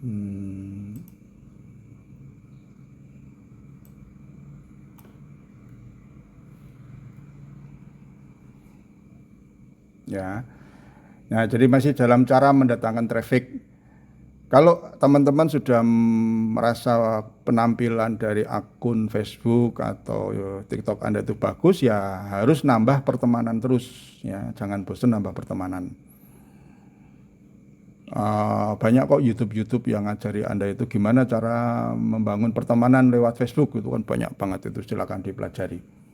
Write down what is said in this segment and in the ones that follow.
Ya. Nah, jadi masih dalam cara mendatangkan traffic. Kalau teman-teman sudah merasa penampilan dari akun Facebook atau TikTok Anda itu bagus, ya harus nambah pertemanan terus, ya. Jangan bosan nambah pertemanan. Banyak kok YouTube yang ngajari Anda itu gimana cara membangun pertemanan lewat Facebook, itu kan banyak banget, itu silakan dipelajari.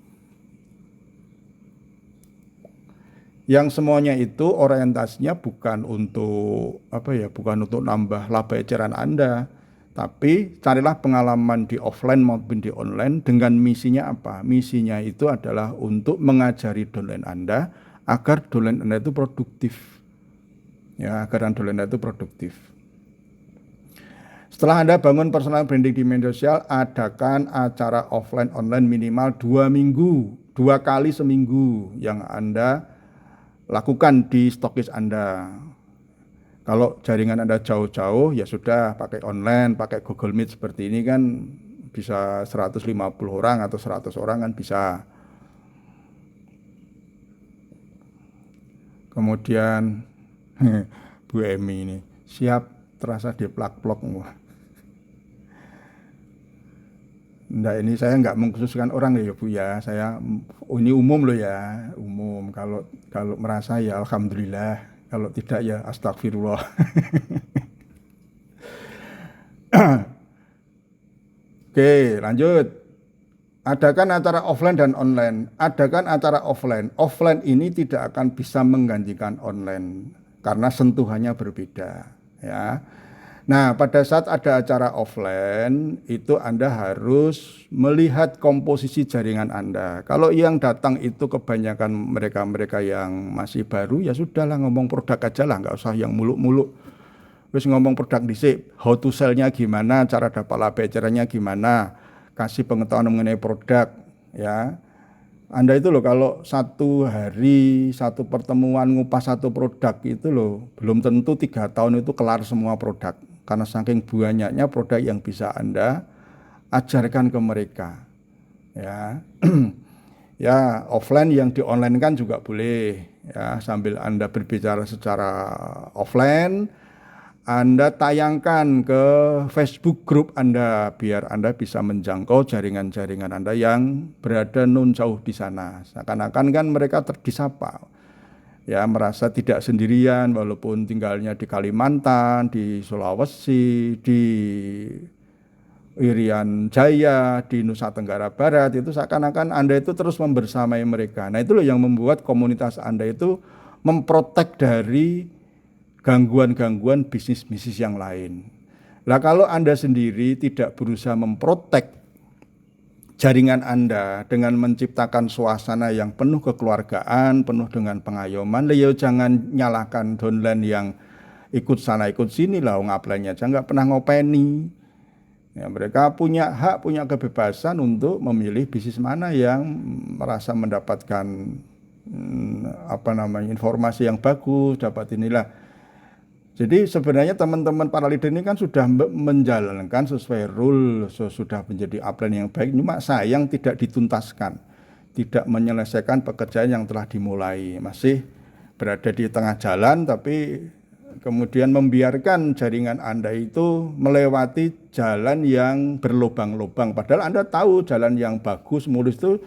Yang semuanya itu orientasinya bukan untuk bukan untuk nambah laba eceran Anda, tapi carilah pengalaman di offline maupun di online dengan misinya apa? Misinya itu adalah untuk mengajari downline Anda agar downline Anda itu produktif. Ya, agar downline Anda itu produktif. Setelah Anda bangun personal branding di media sosial, adakan acara offline online minimal 2 minggu, 2 kali seminggu yang Anda lakukan di stokis Anda. Kalau jaringan Anda jauh-jauh, ya sudah pakai online, pakai Google Meet seperti ini kan bisa 150 orang atau 100 orang kan bisa. Kemudian Bu Emi ini siap, terasa diplak-plok. Nah, ini saya nggak mengkhususkan orang ya Bu ya. Ini umum loh ya, umum. Kalau merasa ya alhamdulillah, kalau tidak ya astagfirullah. Oke, lanjut. Adakan acara offline dan online. Adakan acara offline. Offline ini tidak akan bisa menggantikan online karena sentuhannya berbeda, ya. Nah, pada saat ada acara offline, itu Anda harus melihat komposisi jaringan Anda. Kalau yang datang itu kebanyakan mereka-mereka yang masih baru, ya sudahlah ngomong produk aja lah, nggak usah yang muluk-muluk. Terus ngomong produk dhisik, how to sell-nya gimana, cara dapat laba ecerannya gimana, kasih pengetahuan mengenai produk, ya. Anda itu loh kalau satu hari, satu pertemuan ngupas satu produk itu loh, belum tentu 3 tahun itu kelar semua produk. Karena saking banyaknya produk yang bisa Anda ajarkan ke mereka. Ya, ya offline yang di online kan juga boleh. Ya, sambil Anda berbicara secara offline, Anda tayangkan ke Facebook group Anda biar Anda bisa menjangkau jaringan-jaringan Anda yang berada non jauh di sana. Seakan-akan kan mereka disapa. Ya, merasa tidak sendirian walaupun tinggalnya di Kalimantan, di Sulawesi, di Irian Jaya, di Nusa Tenggara Barat, itu seakan-akan Anda itu terus membersamai mereka. Nah, itu loh yang membuat komunitas Anda itu memprotek dari gangguan-gangguan bisnis-bisnis yang lain. Nah, kalau Anda sendiri tidak berusaha memprotek jaringan Anda dengan menciptakan suasana yang penuh kekeluargaan, penuh dengan pengayoman, ya jangan nyalahkan downline yang ikut sana ikut sini lah, upline-nya aja nggak pernah ngopeni. Ya, mereka punya hak, punya kebebasan untuk memilih bisnis mana yang merasa mendapatkan informasi yang bagus, dapat inilah. Jadi sebenarnya teman-teman para leader ini kan sudah menjalankan sesuai rule, sudah menjadi upline yang baik, cuma sayang tidak dituntaskan, tidak menyelesaikan pekerjaan yang telah dimulai, masih berada di tengah jalan, tapi kemudian membiarkan jaringan Anda itu melewati jalan yang berlubang-lubang, padahal Anda tahu jalan yang bagus, mulus itu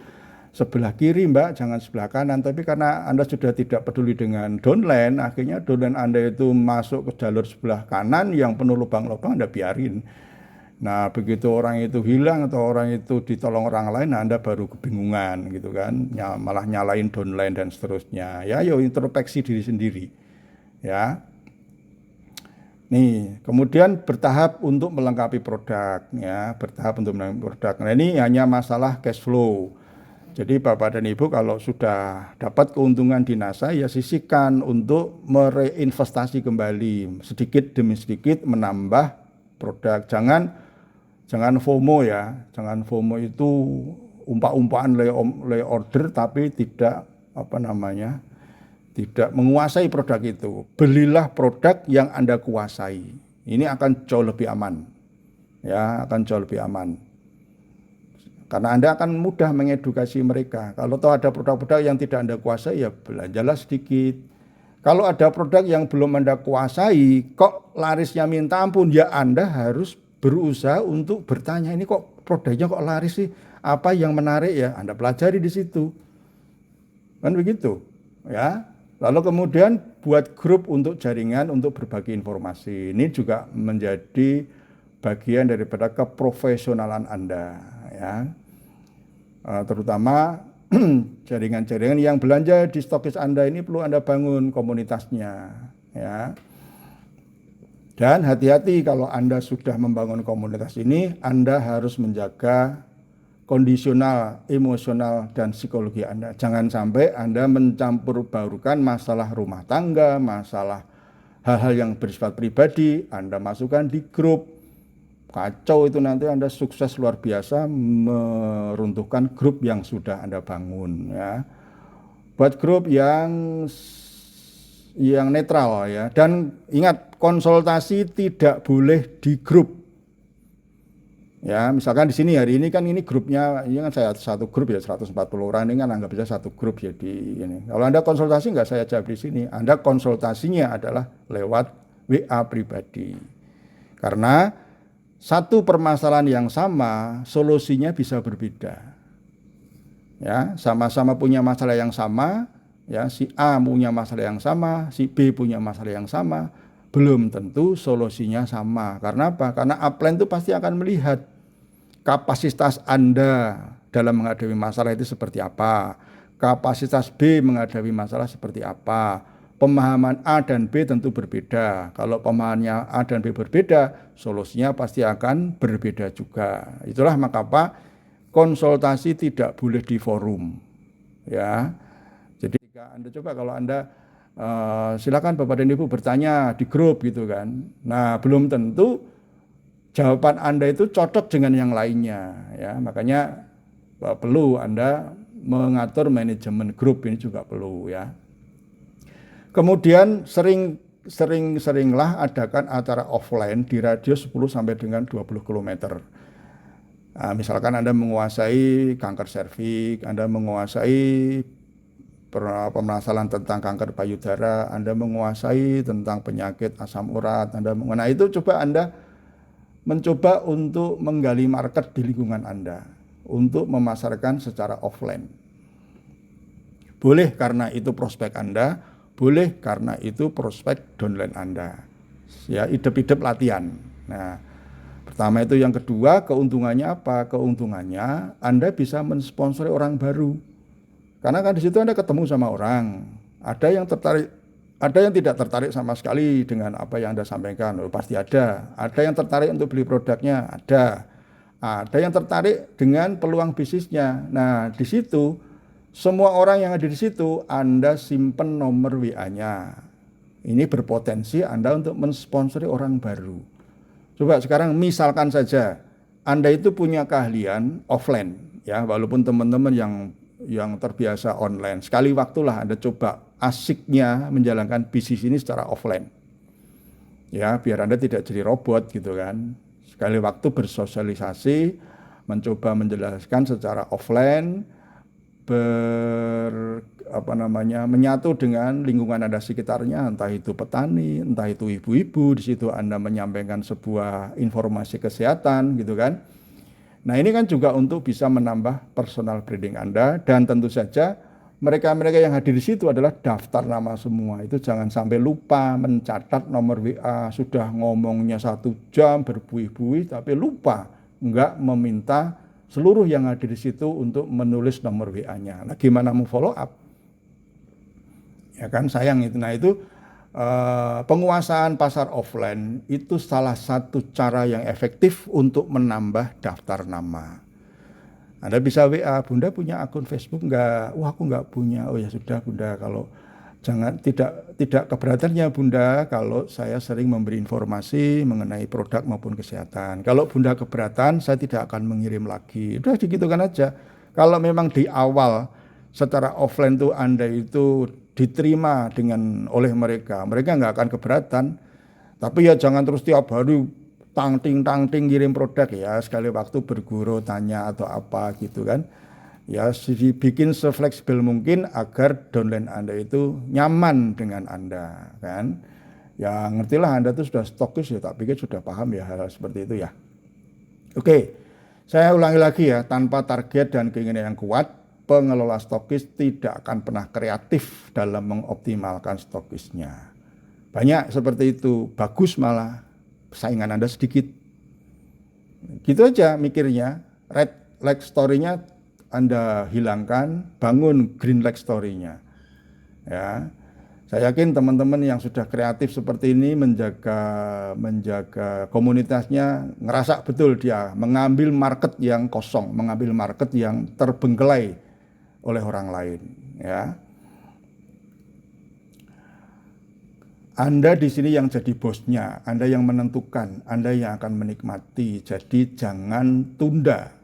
sebelah kiri Mbak, jangan sebelah kanan. Tapi karena Anda sudah tidak peduli dengan downline, akhirnya downline Anda itu masuk ke jalur sebelah kanan yang penuh lubang-lubang, Anda biarin. Nah, begitu orang itu hilang atau orang itu ditolong orang lain, nah Anda baru kebingungan gitu kan, malah nyalain downline dan seterusnya. Ya, introspeksi diri sendiri. Ya. Nih, kemudian bertahap untuk melengkapi produk, ya, bertahap untuk melengkapi produk. Nah, ini hanya masalah cash flow. Jadi Bapak dan Ibu kalau sudah dapat keuntungan di NASA, ya sisihkan untuk mereinvestasi kembali sedikit demi sedikit menambah produk. Jangan FOMO ya, jangan FOMO itu umpak-umpakan lay order tapi tidak tidak menguasai produk itu. Belilah produk yang Anda kuasai. Ini akan jauh lebih aman. Ya, akan jauh lebih aman. Karena Anda akan mudah mengedukasi mereka. Kalau tahu ada produk-produk yang tidak Anda kuasai, ya belanjalah sedikit. Kalau ada produk yang belum Anda kuasai, kok larisnya minta ampun, ya Anda harus berusaha untuk bertanya, ini kok produknya kok laris sih? Apa yang menarik ya? Anda pelajari di situ. Kan begitu. Ya. Lalu kemudian buat grup untuk jaringan untuk berbagi informasi. Ini juga menjadi bagian daripada keprofesionalan Anda, ya. Terutama jaringan-jaringan yang belanja di stokis Anda ini perlu Anda bangun komunitasnya, ya. Dan hati-hati kalau Anda sudah membangun komunitas ini, Anda harus menjaga kondisional, emosional, dan psikologi Anda. Jangan sampai Anda mencampur baurkan masalah rumah tangga, masalah hal-hal yang bersifat pribadi, Anda masukkan di grup. Kacau itu, nanti Anda sukses luar biasa meruntuhkan grup yang sudah Anda bangun, ya. Buat grup yang netral, ya. Dan ingat, konsultasi tidak boleh di grup. Ya, misalkan di sini hari ini kan ini grupnya, ini kan saya satu grup ya 140 orang, ini kan anggap bisa satu grup ya di ini. Kalau Anda konsultasi nggak saya jawab di sini, Anda konsultasinya adalah lewat WA pribadi. Karena satu permasalahan yang sama, solusinya bisa berbeda. Ya, sama-sama punya masalah yang sama, ya, si A punya masalah yang sama, si B punya masalah yang sama, belum tentu solusinya sama. Karena apa? Karena upline itu pasti akan melihat kapasitas Anda dalam menghadapi masalah itu seperti apa, kapasitas B menghadapi masalah seperti apa. Pemahaman A dan B tentu berbeda. Kalau pemahamannya A dan B berbeda, solusinya pasti akan berbeda juga. Itulah mengapa konsultasi tidak boleh di forum. Ya, jadi Anda coba kalau Anda silakan Bapak dan Ibu bertanya di grup gitu kan. Nah, belum tentu jawaban Anda itu cocok dengan yang lainnya. Ya, makanya perlu Anda mengatur manajemen grup, ini juga perlu, ya. Kemudian sering-seringlah adakan acara offline di radius 10 sampai dengan 20 km. Nah, misalkan Anda menguasai kanker serviks, Anda menguasai permasalahan tentang kanker payudara, Anda menguasai tentang penyakit asam urat, nah itu coba Anda mencoba untuk menggali market di lingkungan Anda untuk memasarkan secara offline. Boleh karena itu prospek Anda, boleh karena itu prospek downline Anda. Ya, hidup-hidup latihan. Nah, pertama itu. Yang kedua, keuntungannya apa? Keuntungannya Anda bisa mensponsori orang baru. Karena kan di situ Anda ketemu sama orang. Ada yang tertarik, ada yang tidak tertarik sama sekali dengan apa yang Anda sampaikan. Oh, pasti ada. Ada yang tertarik untuk beli produknya, ada. Ada yang tertarik dengan peluang bisnisnya. Nah, di situ semua orang yang ada di situ Anda simpen nomor WA-nya. Ini berpotensi Anda untuk mensponsori orang baru. Coba sekarang misalkan saja Anda itu punya keahlian offline, ya, walaupun teman-teman yang terbiasa online. Sekali waktulah Anda coba asiknya menjalankan bisnis ini secara offline. Ya, biar Anda tidak jadi robot gitu kan. Sekali waktu bersosialisasi, mencoba menjelaskan secara offline, menyatu dengan lingkungan Anda sekitarnya, entah itu petani, entah itu ibu-ibu, di situ Anda menyampaikan sebuah informasi kesehatan gitu kan. Nah, ini kan juga untuk bisa menambah personal branding Anda, dan tentu saja mereka-mereka yang hadir di situ adalah daftar nama semua. Itu jangan sampai lupa mencatat nomor WA, sudah ngomongnya 1 jam berbuih-buih tapi lupa enggak meminta seluruh yang hadir di situ untuk menulis nomor WA-nya. Nah, gimana mau follow up? Ya kan, sayang itu. Nah, itu penguasaan pasar offline itu salah satu cara yang efektif untuk menambah daftar nama. Anda bisa WA, Bunda punya akun Facebook enggak? Wah, aku enggak punya. Oh ya sudah Bunda, kalau tidak keberatannya Bunda kalau saya sering memberi informasi mengenai produk maupun kesehatan. Kalau Bunda keberatan, saya tidak akan mengirim lagi. Udah gitu kan aja. Kalau memang di awal secara offline tuh Anda itu diterima oleh mereka nggak akan keberatan. Tapi ya jangan terus tiap hari tangting kirim produk ya, sekali waktu berguru tanya atau apa gitu kan. Ya bikin sefleksibel mungkin agar downline Anda itu nyaman dengan Anda kan. Ya ngertilah Anda itu sudah stokis ya, tak pikir sudah paham ya hal-hal seperti itu ya. Oke, saya ulangi lagi ya, tanpa target dan keinginan yang kuat, pengelola stokis tidak akan pernah kreatif dalam mengoptimalkan stokisnya. Banyak seperti itu, bagus malah saingan Anda sedikit. Gitu aja mikirnya, red flag story-nya Anda hilangkan, bangun green flag story-nya. Ya. Saya yakin teman-teman yang sudah kreatif seperti ini menjaga komunitasnya, ngerasa betul dia mengambil market yang kosong, mengambil market yang terbengkelai oleh orang lain, ya. Anda di sini yang jadi bosnya, Anda yang menentukan, Anda yang akan menikmati. Jadi jangan tunda.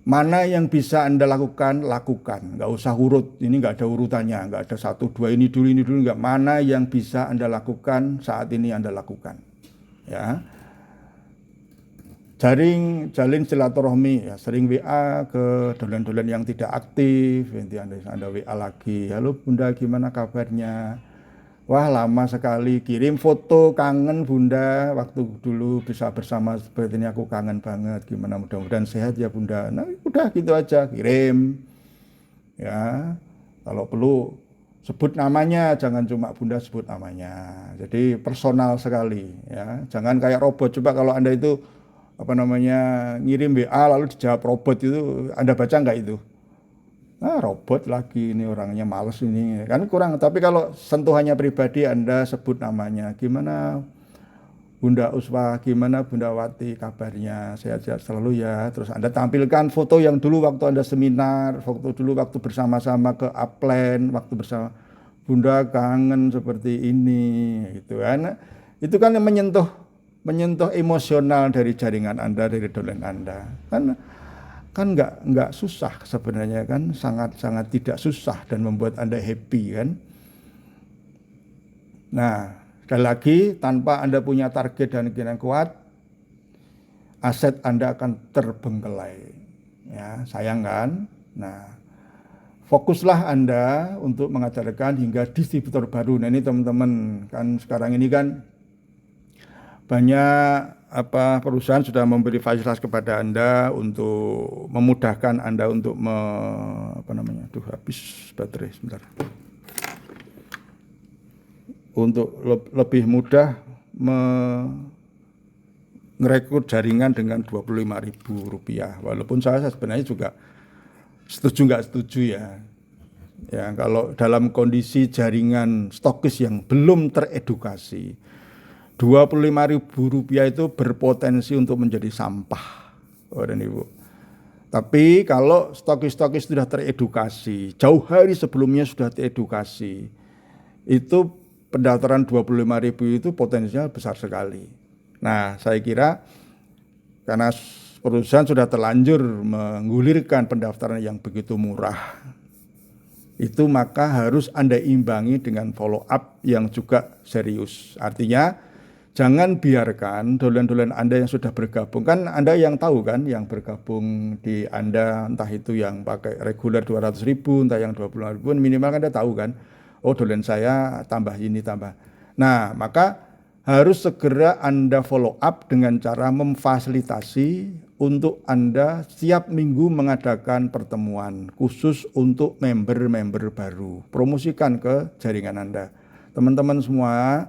Mana yang bisa Anda lakukan, lakukan. Nggak usah urut, ini nggak ada urutannya, nggak ada 1, 2, ini dulu, nggak. Mana yang bisa Anda lakukan, saat ini Anda lakukan. Ya. Jalin silaturahmi, ya, sering WA ke dolen-dolen yang tidak aktif, nanti Anda WA lagi, halo Bunda gimana kabarnya? Wah lama sekali, kirim foto kangen Bunda, waktu dulu bisa bersama seperti ini aku kangen banget, gimana mudah-mudahan sehat ya Bunda. Nah udah gitu aja, kirim. Ya, kalau perlu sebut namanya, jangan cuma Bunda sebut namanya. Jadi personal sekali ya, jangan kayak robot. Coba kalau Anda itu ngirim WA lalu dijawab robot itu, Anda baca nggak itu? Robot lagi ini orangnya males ini kan kurang. Tapi kalau sentuhannya pribadi Anda sebut namanya, gimana Bunda Uswa, gimana Bunda Wati kabarnya, sehat-sehat selalu ya. Terus Anda tampilkan foto yang dulu waktu Anda seminar, foto dulu waktu bersama-sama ke Upland, waktu bersama Bunda kangen seperti ini gitu kan. Itu kan yang menyentuh emosional dari jaringan Anda, dari dolen Anda. Kan nggak susah sebenarnya kan, sangat tidak susah dan membuat Anda happy kan. Nah, sekali lagi tanpa Anda punya target dan keinginan kuat, aset Anda akan terbengkelai. Ya, sayang kan? Nah, fokuslah Anda untuk mengajarkan hingga distributor baru. Nah, ini teman-teman kan sekarang ini kan banyak perusahaan sudah memberi fasilitas kepada Anda untuk memudahkan Anda untuk habis baterai sebentar. Untuk lebih mudah merekrut jaringan dengan Rp25.000. Walaupun saya sebenarnya juga setuju nggak setuju ya. Ya, kalau dalam kondisi jaringan stokis yang belum teredukasi, Rp25.000 itu berpotensi untuk menjadi sampah, Bapak dan Ibu. Tapi kalau stokis-stokis sudah teredukasi, jauh hari sebelumnya sudah teredukasi, itu pendaftaran Rp25.000 itu potensial besar sekali. Nah, saya kira karena perusahaan sudah terlanjur menggulirkan pendaftaran yang begitu murah, itu maka harus Anda imbangi dengan follow up yang juga serius. Artinya jangan biarkan dolen-dolen Anda yang sudah bergabung, kan Anda yang tahu kan, yang bergabung di Anda, entah itu yang pakai reguler 200.000, entah yang 25.000, minimal kan Anda tahu kan, oh dolen saya tambah ini, tambah. Nah, maka harus segera Anda follow up dengan cara memfasilitasi untuk Anda setiap minggu mengadakan pertemuan khusus untuk member-member baru. Promosikan ke jaringan Anda. Teman-teman semua,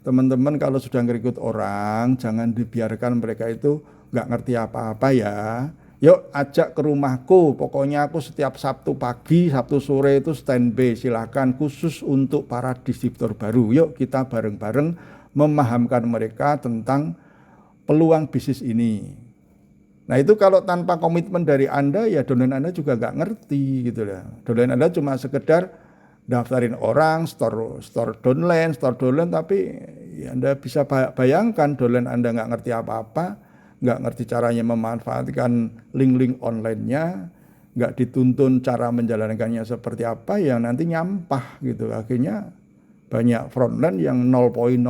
teman-teman kalau sudah ngerekrut orang, jangan dibiarkan mereka itu nggak ngerti apa-apa ya. Yuk ajak ke rumahku, pokoknya aku setiap Sabtu pagi, Sabtu sore itu standby, silahkan khusus untuk para distributor baru. Yuk kita bareng-bareng memahamkan mereka tentang peluang bisnis ini. Nah itu kalau tanpa komitmen dari Anda, ya dolen Anda juga nggak ngerti gitu lah. Dolen Anda cuma sekedar daftarin orang, store downline, tapi ya Anda bisa bayangkan dolen Anda nggak ngerti apa-apa, nggak ngerti caranya memanfaatkan link-link online-nya, nggak dituntun cara menjalankannya seperti apa, yang nanti nyampah gitu. Akhirnya banyak frontline yang 0,0,0,0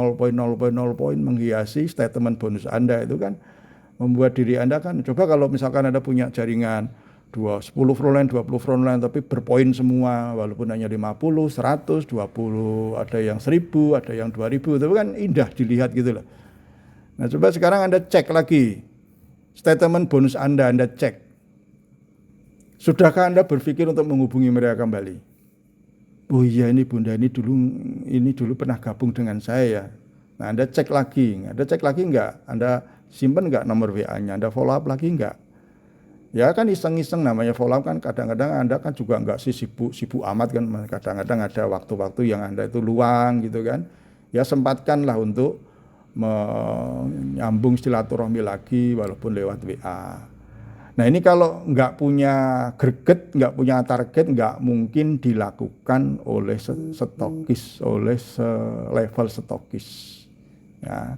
menghiasi statement bonus Anda itu kan membuat diri Anda kan, coba kalau misalkan Anda punya jaringan 10 frontline, 20 frontline tapi berpoin semua walaupun hanya 50, 100, 20, ada yang 1000, ada yang 2000, itu kan indah dilihat gitu loh. Nah, coba sekarang Anda cek lagi statement bonus Anda cek. Sudahkah Anda berpikir untuk menghubungi mereka kembali? Oh iya, ini Bunda ini dulu pernah gabung dengan saya ya. Nah, Anda cek lagi enggak? Anda simpen enggak nomor WA-nya? Anda follow up lagi enggak? Ya kan iseng-iseng namanya follow up kan, kadang-kadang Anda kan juga enggak sibuk amat kan, kadang-kadang ada waktu-waktu yang Anda itu luang gitu kan. Ya sempatkanlah untuk menyambung silaturahmi lagi walaupun lewat WA. Nah ini kalau nggak punya greget, nggak punya target, nggak mungkin dilakukan oleh stokis, oleh level stokis. Ya.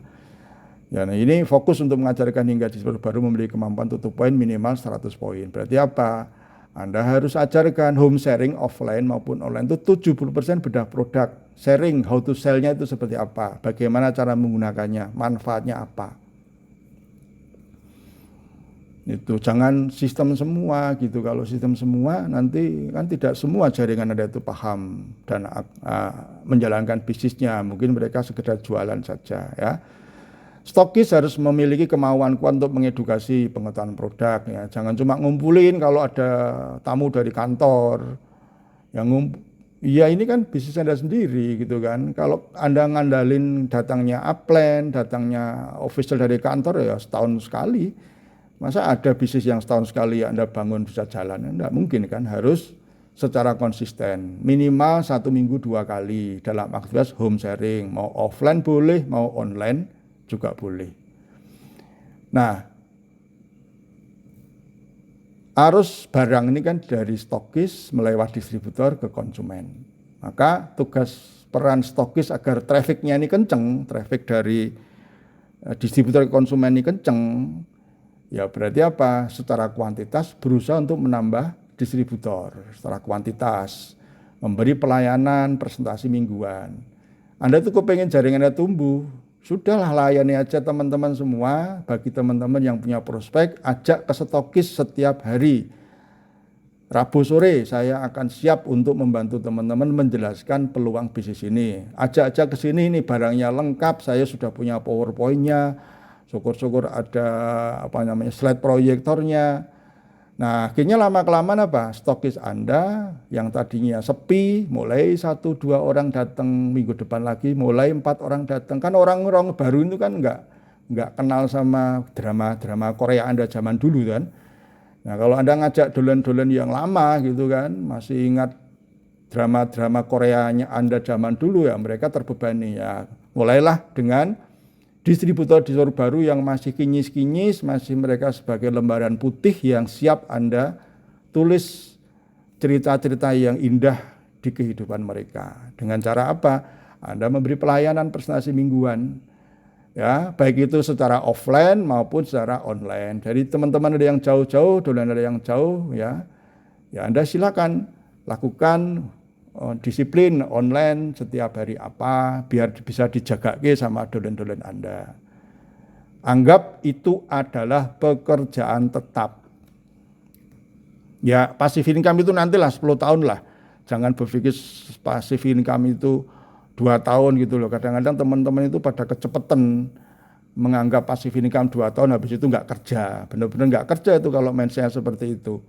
Ya, nah ini fokus untuk mengajarkan hingga developer baru memiliki kemampuan tutup poin minimal 100 poin. Berarti apa? Anda harus ajarkan home sharing offline maupun online itu 70% bedah produk. Sharing, how to sell-nya itu seperti apa? Bagaimana cara menggunakannya? Manfaatnya apa? Itu jangan sistem semua gitu. Kalau sistem semua nanti kan tidak semua jaringan Anda itu paham dan menjalankan bisnisnya. Mungkin mereka sekedar jualan saja ya. Stokis harus memiliki kemauan kuat untuk mengedukasi pengetahuan produk ya. Jangan cuma ngumpulin kalau ada tamu dari kantor. Ya ini kan bisnis Anda sendiri gitu kan. Kalau Anda ngandalin datangnya upline, datangnya official dari kantor ya setahun sekali. Masa ada bisnis yang setahun sekali Anda bangun bisa jalan? Enggak mungkin kan, harus secara konsisten. Minimal 1 minggu 2 kali dalam aktivitas home sharing. Mau offline boleh, mau online juga boleh. Nah, arus barang ini kan dari stokis melewati distributor ke konsumen. Maka tugas peran stokis agar trafficnya ini kenceng, traffic dari distributor ke konsumen ini kenceng, ya berarti apa? Secara kuantitas berusaha untuk menambah distributor. Secara kuantitas memberi pelayanan presentasi mingguan. Anda tuh kepengen jaringan Anda tumbuh, sudahlah layani aja teman-teman semua. Bagi teman-teman yang punya prospek, ajak ke stokis setiap hari. Rabu sore saya akan siap untuk membantu teman-teman menjelaskan peluang bisnis ini. Ajak-ajak ke sini, ini barangnya lengkap, saya sudah punya PowerPoint-nya. Syukur-syukur ada slide proyektornya. Nah, akhirnya lama-kelamaan apa? Stokis Anda yang tadinya sepi, mulai 1-2 orang datang, minggu depan lagi mulai 4 orang datang. Kan orang-orang baru itu kan nggak kenal sama drama-drama Korea Anda zaman dulu kan. Nah, kalau Anda ngajak dolan-dolan yang lama gitu kan, masih ingat drama-drama Koreanya Anda zaman dulu ya, mereka terbebani ya. Mulailah dengan distributor baru yang masih kinyis-kinyis, masih mereka sebagai lembaran putih yang siap Anda tulis cerita-cerita yang indah di kehidupan mereka. Dengan cara apa? Anda memberi pelayanan presentasi mingguan. Ya, baik itu secara offline maupun secara online. Dari teman-teman ada yang jauh-jauh, dolan ada yang jauh ya. Ya Anda silakan lakukan disiplin online setiap hari apa biar bisa dijaga sama dolen-dolen Anda. Anggap itu adalah pekerjaan tetap. Ya passive income itu nantilah 10 tahun lah. Jangan berpikir passive income itu 2 tahun gitu loh. Kadang-kadang teman-teman itu pada kecepatan menganggap passive income 2 tahun habis itu nggak kerja. Benar-benar nggak kerja itu kalau mindset seperti itu.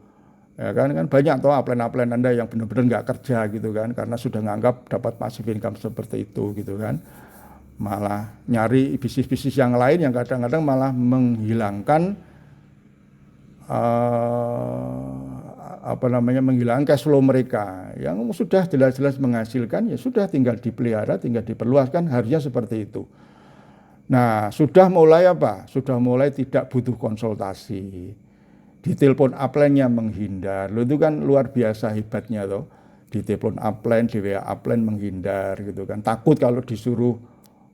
Ya kan banyak toh upline Anda yang benar-benar nggak kerja gitu kan, karena sudah nganggap dapat passive income seperti itu gitu kan. Malah nyari bisnis-bisnis yang lain yang kadang-kadang malah menghilangkan menghilangkan cash flow mereka yang sudah jelas-jelas menghasilkan, ya sudah tinggal dipelihara, tinggal diperluaskan, harusnya seperti itu. Nah, sudah mulai Sudah mulai tidak butuh konsultasi. Ditelepon upline-nya menghindar. Lo itu kan luar biasa hebatnya loh. Ditelepon upline, di WA upline menghindar gitu kan. Takut kalau disuruh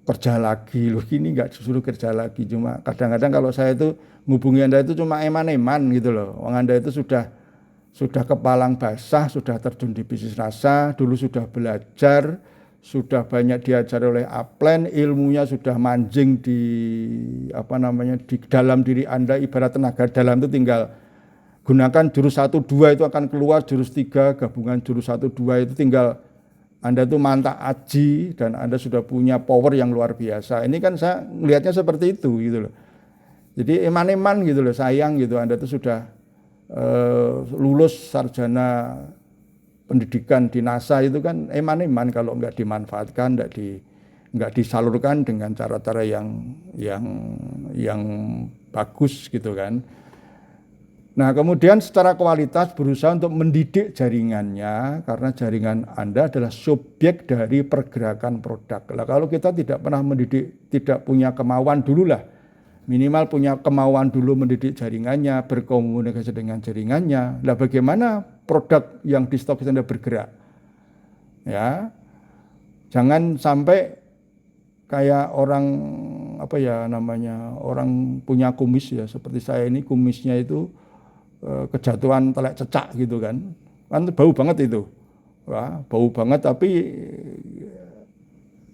kerja lagi. Loh ini enggak disuruh kerja lagi. Cuma kadang-kadang kalau saya itu ngubungi Anda itu cuma eman-eman gitu loh. Anda itu sudah kepalang basah, sudah terjun di bisnis rasa, dulu sudah belajar, sudah banyak diajar oleh upline, ilmunya sudah manjing di di dalam diri Anda, ibarat tenaga dalam itu tinggal gunakan jurus 1 2 itu akan keluar, jurus 3 gabungan jurus 1 2 itu tinggal Anda tuh mantap aji dan Anda sudah punya power yang luar biasa. Ini kan saya melihatnya seperti itu gitu loh. Jadi eman-eman gitu loh, sayang gitu Anda tuh sudah lulus sarjana pendidikan di NASA itu kan eman-eman kalau nggak dimanfaatkan, nggak disalurkan dengan cara-cara yang bagus gitu kan. Nah kemudian secara kualitas berusaha untuk mendidik jaringannya karena jaringan Anda adalah subjek dari pergerakan produk. Nah, kalau kita tidak pernah mendidik, tidak punya kemauan dulu lah, minimal punya kemauan dulu mendidik jaringannya, berkomunikasi dengan jaringannya. Nah bagaimana produk yang di stok Anda bergerak? Ya, jangan sampai kayak orang orang punya kumis ya, seperti saya ini kumisnya itu kejatuhan telek cecak gitu kan bau banget itu. Wah, bau banget tapi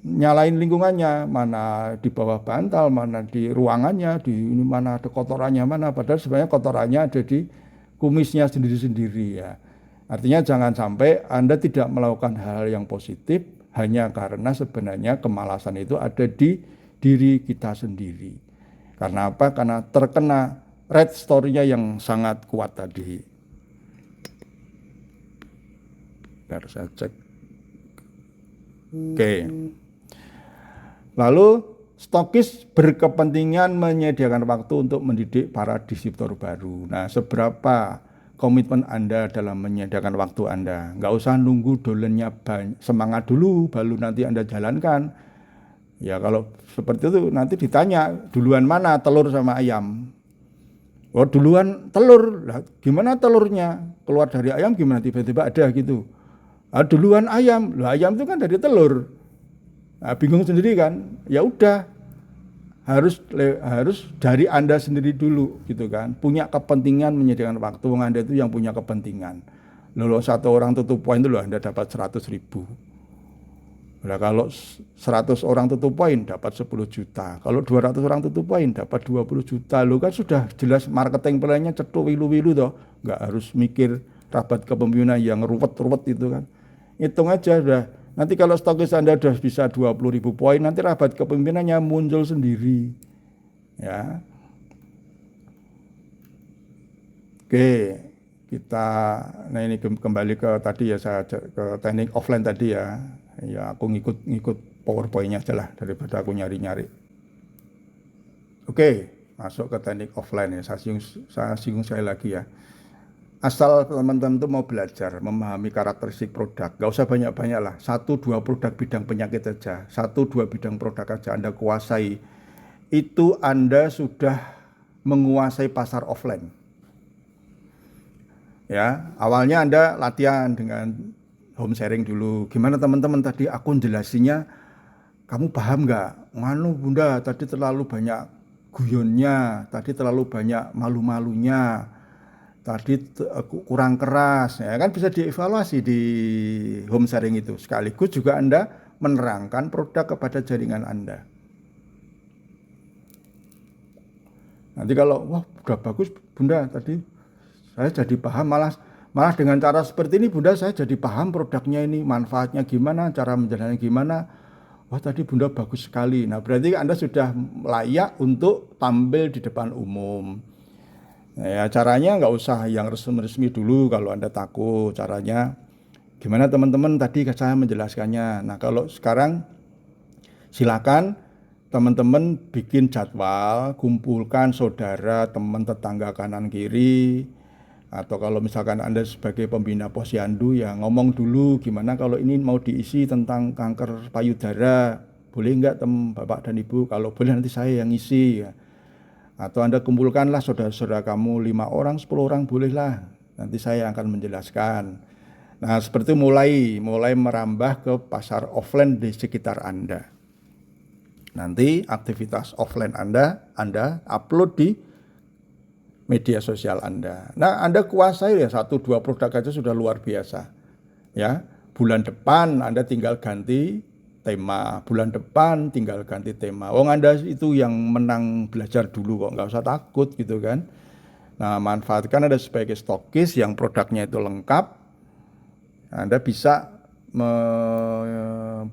nyalain lingkungannya, mana di bawah bantal, mana di ruangannya, di ini mana ada kotorannya mana, padahal sebenarnya kotorannya ada di kumisnya sendiri-sendiri ya. Artinya jangan sampai Anda tidak melakukan hal yang positif hanya karena sebenarnya kemalasan itu ada di diri kita sendiri. Karena apa? Karena terkena red story-nya yang sangat kuat tadi. Biar saya cek. Oke. Lalu stokis berkepentingan menyediakan waktu untuk mendidik para distributor baru. Nah, seberapa komitmen Anda dalam menyediakan waktu Anda? Nggak usah nunggu dolennya semangat dulu, baru nanti Anda jalankan. Ya kalau seperti itu nanti ditanya duluan mana telur sama ayam. Oh duluan telur, lah, gimana telurnya keluar dari ayam gimana tiba-tiba ada gitu. Duluan ayam, lah ayam itu kan dari telur. Nah, bingung sendiri kan? Ya udah harus dari Anda sendiri dulu gitu kan. Punya kepentingan menyediakan waktu, Anda itu yang punya kepentingan. Lalu satu orang tutup poin itu loh Anda dapat 100.000. Nah, kalau 100 orang tutup poin dapat 10 juta. Kalau 200 orang tutup poin dapat 20 juta. Lo kan sudah jelas marketing plannya cetuk wilu-wilu toh. Nggak harus mikir rapat kepemimpinan yang ruwet-ruwet itu kan. Hitung aja udah. Nanti kalau stokis Anda sudah bisa 20.000 poin, nanti rapat kepemimpinannya muncul sendiri. Ya. Oke, nah ini kembali ke tadi ya, saya ke teknik offline tadi ya. Ya aku ngikut PowerPoint-nya aja lah daripada aku nyari-nyari. Oke, masuk ke teknik offline ya. Saya singgung sekali lagi ya. Asal teman-teman itu mau belajar, memahami karakteristik produk, gak usah banyak-banyak lah. 1-2 produk bidang penyakit aja, 1-2 bidang produk aja Anda kuasai. Itu Anda sudah menguasai pasar offline. Ya, awalnya Anda latihan dengan home sharing dulu. Gimana teman-teman tadi aku jelasinnya, kamu paham nggak? Nganu bunda, tadi terlalu banyak guyonnya, tadi terlalu banyak malu-malunya, tadi kurang keras. Ya kan bisa dievaluasi di home sharing itu. Sekaligus juga Anda menerangkan produk kepada jaringan Anda. Nanti kalau, wah udah bagus bunda, tadi saya jadi paham, malah dengan cara seperti ini bunda saya jadi paham produknya ini, manfaatnya gimana, cara menjalannya gimana. Wah tadi bunda bagus sekali. Nah berarti Anda sudah layak untuk tampil di depan umum. Nah, ya caranya nggak usah yang resmi-resmi dulu kalau Anda takut. Caranya gimana teman-teman tadi saya menjelaskannya. Nah kalau sekarang silakan teman-teman bikin jadwal, kumpulkan saudara, teman, tetangga kanan kiri. Atau kalau misalkan Anda sebagai pembina posyandu ya ngomong dulu gimana kalau ini mau diisi tentang kanker payudara, boleh enggak Bapak dan Ibu? Kalau boleh nanti saya yang isi ya. Atau Anda kumpulkanlah saudara-saudara kamu 5 orang, 10 orang bolehlah. Nanti saya akan menjelaskan. Nah seperti mulai merambah ke pasar offline di sekitar Anda. Nanti aktivitas offline Anda upload di media sosial Anda. Nah, Anda kuasai ya 1-2 produk aja sudah luar biasa. Ya, bulan depan Anda tinggal ganti tema. Bulan depan tinggal ganti tema. Anda itu yang menang belajar dulu kok, nggak usah takut gitu kan. Nah, manfaatkan Anda sebagai stokis yang produknya itu lengkap. Anda bisa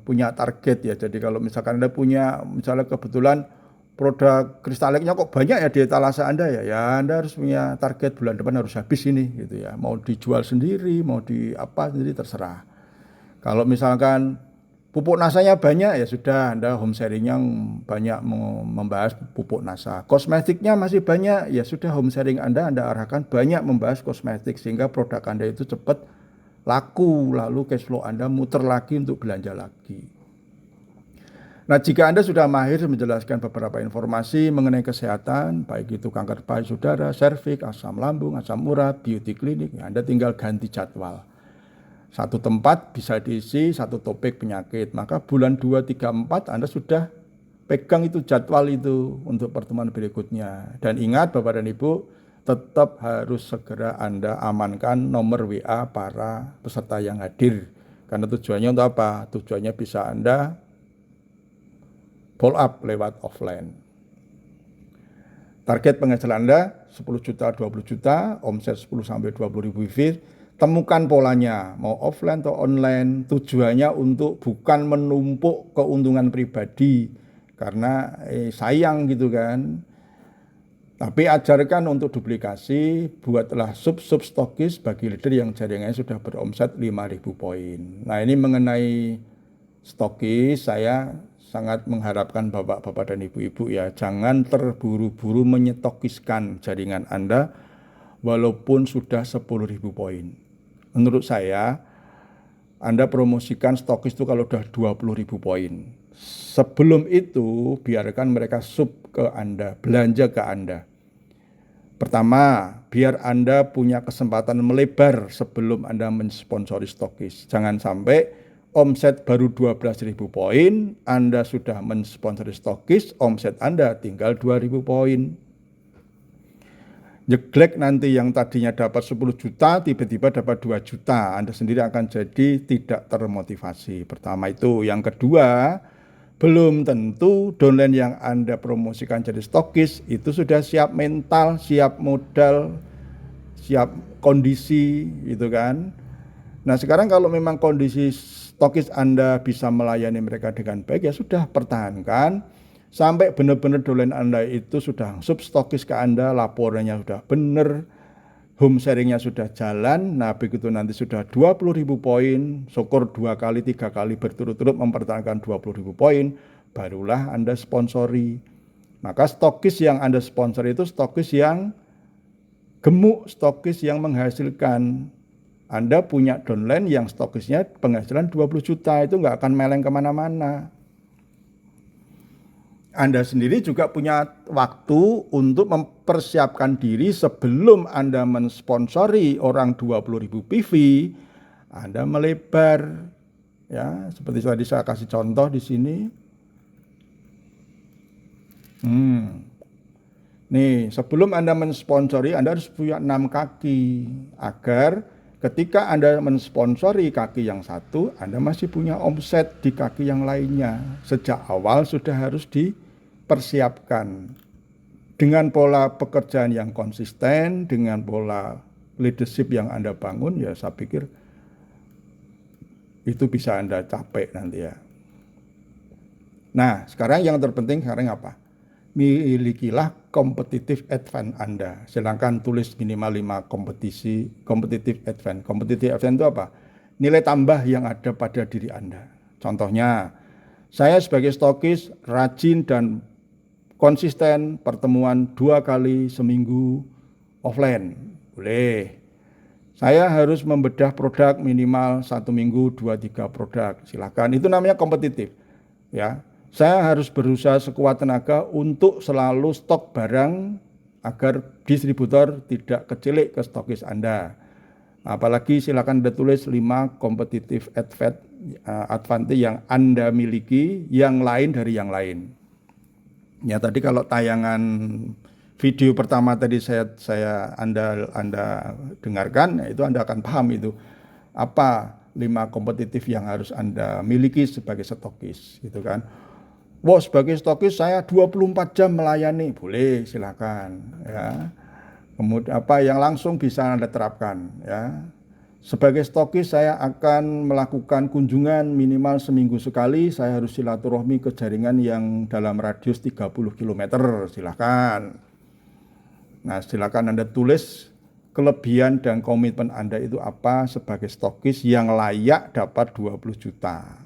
punya target ya. Jadi kalau misalkan Anda punya misalnya kebetulan produk kristaliknya kok banyak ya di etalase Anda ya Anda harus punya target bulan depan harus habis ini gitu ya. Mau dijual sendiri, mau di apa sendiri terserah. Kalau misalkan pupuk nasanya banyak ya sudah Anda home sharingnya banyak membahas pupuk nasa. Kosmetiknya masih banyak ya sudah home sharing Anda arahkan banyak membahas kosmetik sehingga produk Anda itu cepat laku, lalu cash flow Anda muter lagi untuk belanja lagi. Nah, jika Anda sudah mahir menjelaskan beberapa informasi mengenai kesehatan, baik itu kanker payudara, serviks, asam lambung, asam urat, beauty klinik, Anda tinggal ganti jadwal. Satu tempat bisa diisi satu topik penyakit, maka bulan 2, 3, 4 Anda sudah pegang itu jadwal itu untuk pertemuan berikutnya. Dan ingat Bapak dan Ibu, tetap harus segera Anda amankan nomor WA para peserta yang hadir. Karena tujuannya untuk apa? Tujuannya bisa Anda follow up lewat offline. Target penghasilan Anda 10 juta, 20 juta, omset 10 sampai 20 ribu feet. Temukan polanya, mau offline atau online. Tujuannya untuk bukan menumpuk keuntungan pribadi karena sayang gitu kan. Tapi ajarkan untuk duplikasi, buatlah sub-sub stokis bagi leader yang jaringannya sudah beromset 5.000 poin. Nah, ini mengenai stokis saya sangat mengharapkan bapak-bapak dan ibu-ibu ya, jangan terburu-buru menyetokiskan jaringan Anda walaupun sudah 10.000 poin. Menurut saya, Anda promosikan stokis itu kalau sudah 20.000 poin. Sebelum itu, biarkan mereka sub ke Anda, belanja ke Anda. Pertama, biar Anda punya kesempatan melebar sebelum Anda mensponsori stokis. Jangan sampai omset baru 12.000 poin, Anda sudah mensponsori stokis, omset Anda tinggal 2.000 poin. Jeglek nanti yang tadinya dapat 10 juta, tiba-tiba dapat 2 juta. Anda sendiri akan jadi tidak termotivasi. Pertama itu. Yang kedua, belum tentu downline yang Anda promosikan jadi stokis itu sudah siap mental, siap modal, siap kondisi gitu kan. Nah, sekarang kalau memang kondisi stokis Anda bisa melayani mereka dengan baik, ya sudah pertahankan sampai benar-benar downline Anda itu sudah substokis ke Anda, laporannya sudah benar, home sharingnya sudah jalan. Nah, begitu nanti sudah 20.000 poin, syukur 2 kali 3 kali berturut-turut mempertahankan 20.000 poin, barulah Anda sponsori. Maka stokis yang Anda sponsor itu stokis yang gemuk, stokis yang menghasilkan. Anda punya downline yang stokisnya penghasilan 20 juta, itu nggak akan meleng kemana-mana. Anda sendiri juga punya waktu untuk mempersiapkan diri sebelum Anda mensponsori orang 20.000 PV, Anda melebar. Ya, seperti tadi saya kasih contoh di sini. Nih, sebelum Anda mensponsori, Anda harus punya 6 kaki agar ketika Anda mensponsori kaki yang satu, Anda masih punya omset di kaki yang lainnya. Sejak awal sudah harus dipersiapkan dengan pola pekerjaan yang konsisten, dengan pola leadership yang Anda bangun, ya saya pikir itu bisa Anda capai nanti ya. Nah, sekarang yang terpenting sekarang apa? Milikilah competitive advantage Anda. Silakan tulis minimal 5 competitive advantage. Competitive advantage itu apa? Nilai tambah yang ada pada diri Anda. Contohnya, saya sebagai stokis rajin dan konsisten pertemuan 2 kali seminggu offline. Boleh. Saya harus membedah produk minimal 1 minggu 2-3 produk. Silakan. Itu namanya kompetitif. Ya. Saya harus berusaha sekuat tenaga untuk selalu stok barang agar distributor tidak kecilik ke stokis Anda. Apalagi silakan Anda tulis 5 competitive advantage yang Anda miliki, yang lain dari yang lain. Ya, tadi kalau tayangan video pertama tadi Anda dengarkan, itu Anda akan paham itu apa 5 kompetitif yang harus Anda miliki sebagai stokis, gitu kan. Wah, sebagai stokis saya 24 jam melayani, boleh, silakan, ya. Kemudian apa yang langsung bisa Anda terapkan, ya. Sebagai stokis saya akan melakukan kunjungan minimal seminggu sekali, saya harus silaturahmi ke jaringan yang dalam radius 30 km, silakan. Nah, silakan Anda tulis kelebihan dan komitmen Anda itu apa sebagai stokis yang layak dapat 20 juta.